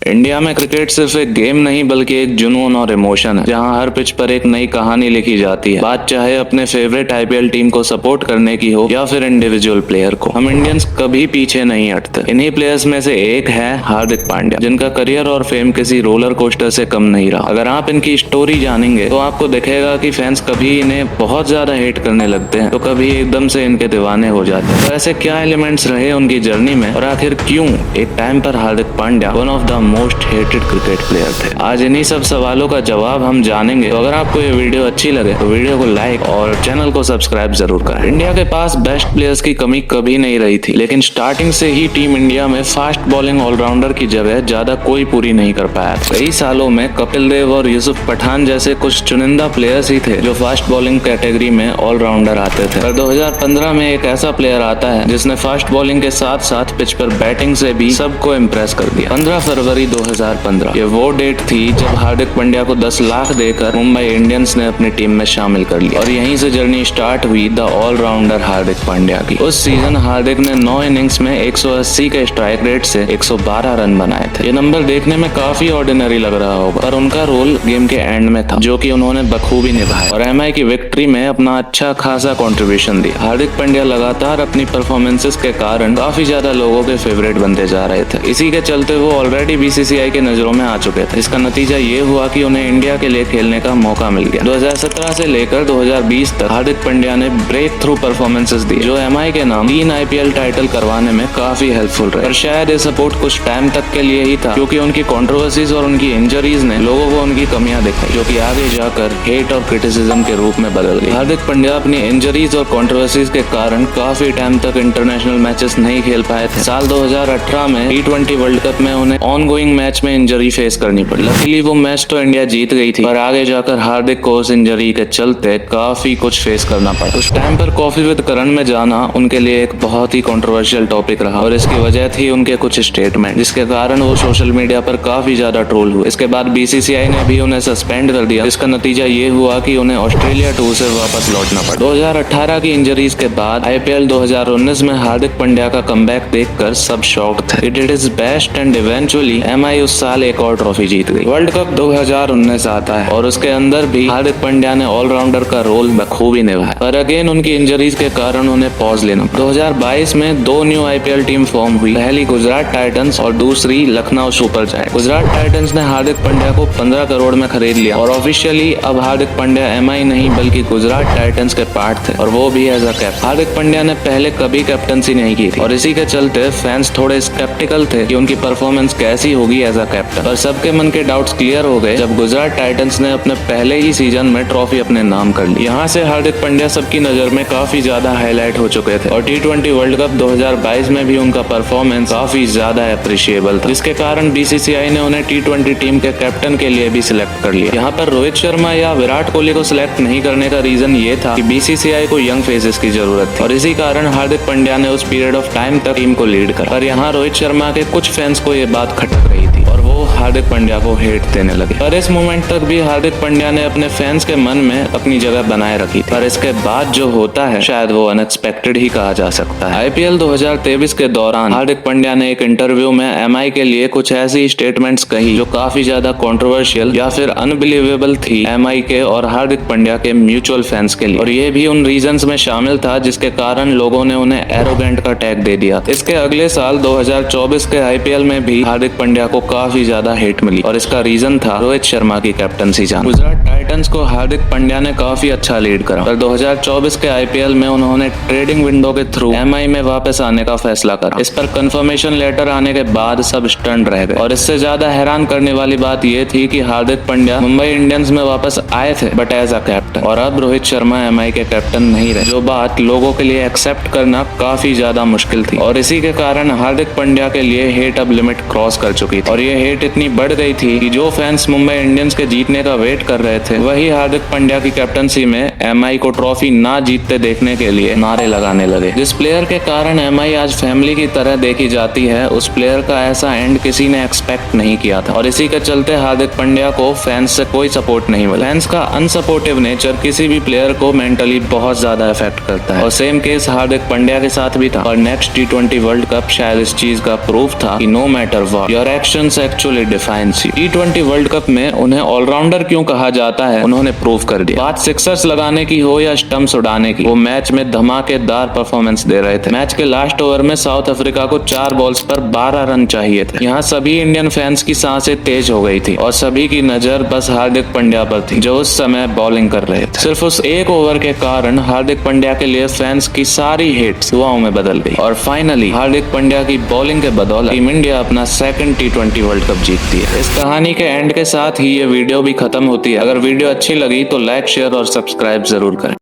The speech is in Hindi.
इंडिया में क्रिकेट सिर्फ एक गेम नहीं बल्कि एक जुनून और इमोशन है, जहां हर पिच पर एक नई कहानी लिखी जाती है। बात चाहे अपने फेवरेट आईपीएल टीम को सपोर्ट करने की हो या फिर इंडिविजुअल प्लेयर को, हम इंडियंस कभी पीछे नहीं हटते। इन्हीं प्लेयर्स में से एक है हार्दिक पांड्या, जिनका करियर और फेम किसी रोलर कोस्टर से कम नहीं रहा। अगर आप इनकी स्टोरी जानेंगे तो आपको दिखेगा कि फैंस कभी इन्हें बहुत ज्यादा हेट करने लगते हैं तो कभी एकदम से इनके दीवाने हो जाते हैं। तो ऐसे क्या एलिमेंट्स रहे उनकी जर्नी में और आखिर क्यों एक टाइम पर Hardik Pandya one of the most hated cricket player थे। आज इन्हीं सब सवालों का जवाब हम जानेंगे। तो अगर आपको ये वीडियो अच्छी लगे तो वीडियो को लाइक और चैनल को सब्सक्राइब जरूर करें। इंडिया के पास बेस्ट प्लेयर्स की कमी कभी नहीं रही थी, लेकिन स्टार्टिंग से ही टीम इंडिया में फास्ट बॉलिंग ऑलराउंडर की जगह ज्यादा कोई पूरी नहीं कर पाया। कई सालों में कपिल देव और यूसुफ पठान जैसे कुछ चुनिंदा प्लेयर्स ही थे जो फास्ट बॉलिंग कैटेगरी में ऑलराउंडर आते थे। पर 2015 में एक ऐसा प्लेयर आता है जिसने फास्ट बॉलिंग के साथ साथ पिच पर बैटिंग से भी सबको इम्प्रेस कर दिया। 15 फरवरी 2015 ये वो डेट थी जब हार्दिक पांड्या को 10 लाख देकर मुंबई इंडियंस ने अपनी टीम में शामिल कर लिया और यहीं से जर्नी स्टार्ट हुई द ऑलराउंडर हार्दिक पांड्या की। उस सीजन हार्दिक ने 9 इनिंग्स में 180 के स्ट्राइक रेट से 112 रन बनाए थे। ये नंबर देखने में काफी ऑर्डिनरी लग रहा होगा, पर उनका रोल गेम के एंड में था जो कि उन्होंने बखूबी निभाया और एमआई की विक्ट्री में अपना अच्छा खासा कंट्रीब्यूशन दिया। हार्दिक पांड्या लगातार अपनी परफॉर्मेंसेस के कारण काफी ज्यादा लोगों के फेवरेट बनते जा रहे थे। इसी के चलते वो ऑलरेडी बीसीसीआई के नजरों में आ चुके थे। इसका नतीजा ये हुआ कि उन्हें इंडिया के लिए खेलने का मौका मिल गया। 2017 से लेकर 2020 तक हार्दिक पांड्या ने ब्रेक थ्रू परफॉर्मेंसेस दी जो एमआई के नाम 3 आईपीएल टाइटल करवाने में काफी हेल्पफुल रहे। पर शायद ये सपोर्ट कुछ टाइम तक के लिए ही था, क्योंकि उनकी कंट्रोवर्सीज और उनकी इंजरीज ने लोगों को उनकी कमियां दिखाई, जो कि आगे जाकर हेट और क्रिटिसिज्म के रूप में बदल गई। हार्दिक पांड्या अपनी इंजरीज और कंट्रोवर्सीज के कारण काफी टाइम तक इंटरनेशनल मैचेस नहीं खेल पाए थे। साल 2018 में T20 वर्ल्ड कप में उन्हें ऑनगोइंग मैच में इंजरी फेस करनी पड़ी। लकीली वो मैच तो इंडिया जीत गई थी, पर आगे जाकर हार्दिक को उस इंजरी के चलते काफी कुछ फेस करना पड़ा। उस टाइम पर कॉफी विद करण में जाना उनके लिए एक बहुत ही कंट्रोवर्शियल टॉपिक रहा और इसकी वजह थी उनके कुछ स्टेटमेंट, जिसके कारण वो सोशल मीडिया पर काफी ज्यादा ट्रोल हुए। इसके बाद बीसीसीआई ने भी उन्हें सस्पेंड कर दिया। इसका नतीजा ये हुआ कि उन्हें ऑस्ट्रेलिया टूर से वापस लौटना पड़ा। 2018 की इंजरीज के बाद आईपीएल 2019 में हार्दिक पांड्या का कमबैक देखकर सब शॉक्ड थे। He did his best and eventually MI उस साल एक और ट्रॉफी जीत गई। वर्ल्ड कप 2019 आता है और उसके अंदर भी हार्दिक पांड्या ने ऑलराउंडर का रोल बखूबी निभाया, पर अगेन उनकी इंजरीज के कारण उन्हें पॉज लेना पड़ा। 2022 में 2 न्यू आईपीएल टीम फॉर्म हुई, पहली गुजरात टाइटंस और दूसरी Lucknow super giants. Gujarat Titans ने हार्दिक पांड्या को 15 करोड़ में खरीद लिया और ऑफिशियली अब हार्दिक पांड्या एमआई नहीं बल्कि गुजरात टाइटंस के पार्ट थे और वो भी as a captain. Hardik Pandya ने पहले कभी कैप्टनसी नहीं की थी और इसी के चलते फैंस थोड़े स्केप्टिकल थे कि उनकी परफॉर्मेंस कैसी होगी एज अ कैप्टन। पर सबके मन के डाउट्स क्लियर हो गए जब गुजरात टाइटंस ने अपने पहले ही सीजन में ट्रॉफी अपने नाम कर ली। यहाँ से हार्दिक पांड्या सबकी नजर में काफी ज्यादा हाईलाइट हो चुके थे और T20 वर्ल्ड कप 2022 में भी उनका परफॉर्मेंस काफी ज्यादा अप्रिशिएबल था, जिसके कारण बीसीसीआई ने उन्हें T20 टीम के कैप्टन के लिए भी सिलेक्ट कर लिया। यहाँ पर रोहित शर्मा या विराट कोहली को सिलेक्ट नहीं करने का रीजन ये था कि बीसीसीआई को यंग फेसेस की जरूरत थी और इसी कारण हार्दिक पांड्या ने उस पीरियड ऑफ टाइम तक टीम को लीड करा। पर यहाँ रोहित शर्मा के कुछ फैंस को ये बात खटक रही थी और वो हार्दिक पांड्या को हेट देने लगे। पर इस मोमेंट तक भी हार्दिक पांड्या ने अपने फैंस के मन में अपनी जगह बनाए रखी थी। पर इसके बाद जो होता है शायद वो अनएक्सपेक्टेड ही कहा जा सकता है। आईपीएल 2023 के दौरान हार्दिक पांड्या ने एक इंटरव्यू में एमआई के लिए कुछ ऐसी स्टेटमेंट्स कही जो काफी ज्यादा कंट्रोवर्शियल या फिर अनबिलीवेबल थी एमआई के और हार्दिक पांड्या के म्यूचुअल फैंस के लिए, और ये भी उन रीजंस में शामिल था जिसके कारण लोगों ने उन्हें एरोगेंट का टैग दे दिया। इसके अगले साल 2024 के आईपीएल में भी हार्दिक पांड्या को काफी ज्यादा हेट मिली और इसका रीजन था रोहित शर्मा की कैप्टनसी जाना। गुजरात टाइटंस को हार्दिक पांड्या ने काफी अच्छा लीड करा, पर 2024 के आईपीएल में उन्होंने ट्रेडिंग विंडो के थ्रू एमआई में वापस आने का फैसला करा। इस पर कंफर्मेशन लेटर आने के बाद सब स्टंड रह गए और इससे ज्यादा हैरान करने वाली बात यह थी कि हार्दिक पांड्या मुंबई इंडियंस में वापस आए थे बट एज अ कैप्टन, और अब रोहित शर्मा एमआई के कैप्टन नहीं रहे, जो बात लोगों के लिए एक्सेप्ट करना काफी ज्यादा मुश्किल थी और इसी के कारण हार्दिक पांड्या के लिए हेट अब लिमिट क्रॉस कर चुकी थी और ये हेट इतनी बढ़ गई थी कि जो फैंस मुंबई इंडियंस के जीतने का वेट कर रहे थे वही हार्दिक पांड्या की कैप्टनसी में एमआई को ट्रॉफी ना जीतते देखने के लिए नारे लगाने लगे। जिस प्लेयर के कारण एमआई आज फैमिली की तरह देखी जाती है, उस प्लेयर का ऐसा एंड किसी ने एक्सपेक्ट नहीं किया था और इसी के चलते हार्दिक पांड्या को फैंस से कोई सपोर्ट नहीं मिला। फैंस का अनसपोर्टिव नेचर किसी भी प्लेयर को मेंटली बहुत ज्यादा इफेक्ट करता है और सेम केस हार्दिक पांड्या के साथ भी था और नेक्स्ट T20 वर्ल्ड कप शायद इस चीज का प्रूफ था कि no matter what your actions actually defines. T20 world cup में उन्हें ऑलराउंडर क्यों कहा जाता है, उन्होंने प्रूव कर दिया। बात सिक्सर्स लगाने की हो या स्टंप्स उड़ाने की, वो मैच में धमाकेदार परफॉर्मेंस दे रहे थे। मैच के लास्ट ओवर में साउथ अफ्रीका को 4 बॉल्स पर 12 रन चाहिए थे। यहाँ सभी इंडियन फैंस की सांसें तेज हो गई थी और सभी की नजर बस हार्दिक पांड्या पर थी, जो उस समय बॉलिंग कर रहे थे। सिर्फ उस एक ओवर के कारण हार्दिक पांड्या के लिए फैंस की सारी हिट्स दुआओं में बदल गई और फाइनली हार्दिक पांड्या की बॉलिंग के बदौलत टीम इंडिया अपना सेकंड T20 वर्ल्ड कप जीतती है। इस कहानी के एंड के साथ ही ये वीडियो भी खत्म होती है। अगर वीडियो अच्छी लगी तो लाइक, शेयर और सब्सक्राइब जरूर करें।